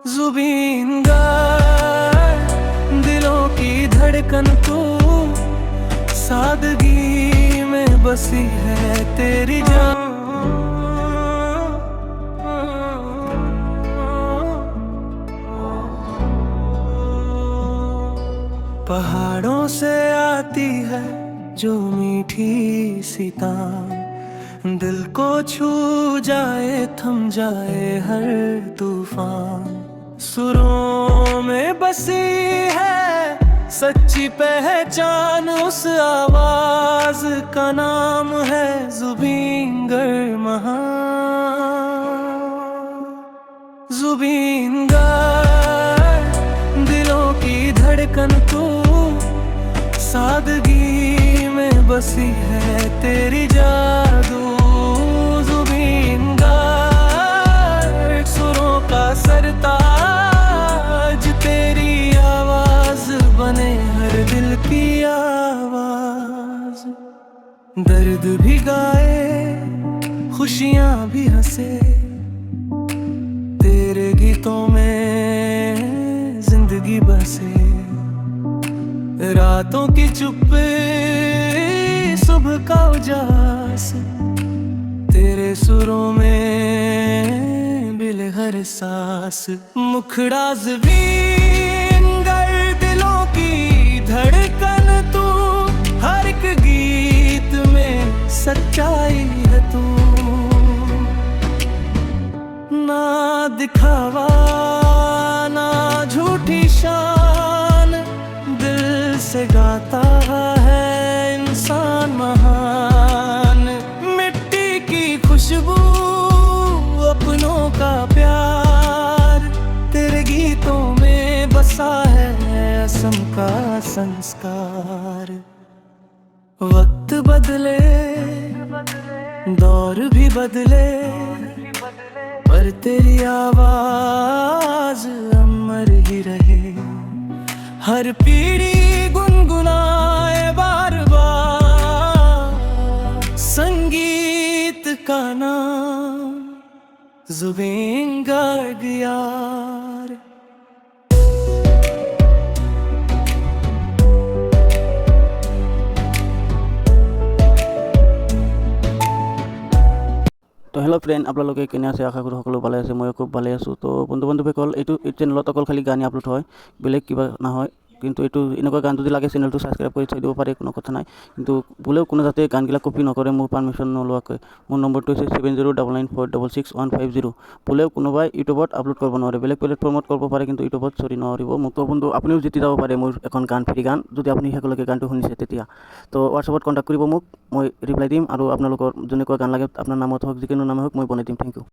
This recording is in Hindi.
जुबीन गार दिलों की धड़कन तू, सादगी में बसी है तेरी जान। पहाड़ों से आती है जो मीठी सी तान, दिल को छू जाए थम जाए हर तूफान। सुरों में बसी है सच्ची पहचान, उस आवाज का नाम है जुबीन गर महान। जुबीन गार दिलों की धड़कन तू, सादगी में बसी है तेरी जादू। जुबीन गार सुरों का सरताज, तेरी आवाज बने हर दिल की आवाज। दर्द भी गाए खुशियां भी हंसे, तेरे गीतों में जिंदगी बसे। रातों की चुप्पी सुबह का उजास, तेरे सुरों में मिले हर सांस। मुखड़ा ज़मीन गर दिलों की धड़कन तू, हर एक गीत में सच्चाई है तू। ना दिखावा ना झूठी शान, दिल से गाता है इंसान महान। मिट्टी की खुशबू अपनों का प्यार, तेरे गीतों में बसा है असम का संस्कार। वक्त बदले दौर भी बदले, पर तेरी आवाज अमर ही रहे। हर पीढ़ी गुनगुनाए बार बार संगीत का नाम जुबीन गार्ग यार। তো হেল্ল' ফ্ৰেণ্ড, আপোনালোকে কেনে আছে? আশা কৰোঁ সকলো ভালে আছে। ময়ো খুব ভালে আছোঁ। তো বন্ধু বান্ধৱীসকল, এইটো চেনেলত অকল খালি গানেই আপলোড হয়, বেলেগ কিবা নহয়। কিন্তু এইটো এনেকুৱা গান যদি লাগে চেনেলটো ছাবস্ক্ৰাইব কৰি থৈ দিব পাৰে, কোনো কথা নাই। কিন্তু বোলেও কোনো যাতে গানবিলাক কপি নকৰে মোৰ পাৰ্মিশ্যন নোলোৱাকৈ। মোৰ নম্বৰটো হৈছে 7099466150। বোলেও কোনোবাই ইউটিউবত আপলোড কৰিব নোৱাৰে, বেলেগ প্লেটফৰ্মত কৰিব পাৰে, কিন্তু ইউটিউবত নোৱাৰিব। মোকতো বন্ধু আপুনিও জিতি যাব পাৰে মোৰ এখন গান, ফ্ৰী গান, যদি আপুনি শেষলৈকে গানটো শুনিছে তেতিয়া। তো হোৱাটছআপত কণ্টেক্ট কৰিব মোক, মই ৰিপ্লাই দিম। আৰু আপোনালোকৰ যেনেকুৱা গান লাগে আপোনাৰ নামত হওক, যিকোনো নামে হওক, মই বনাই দিম। Thank you.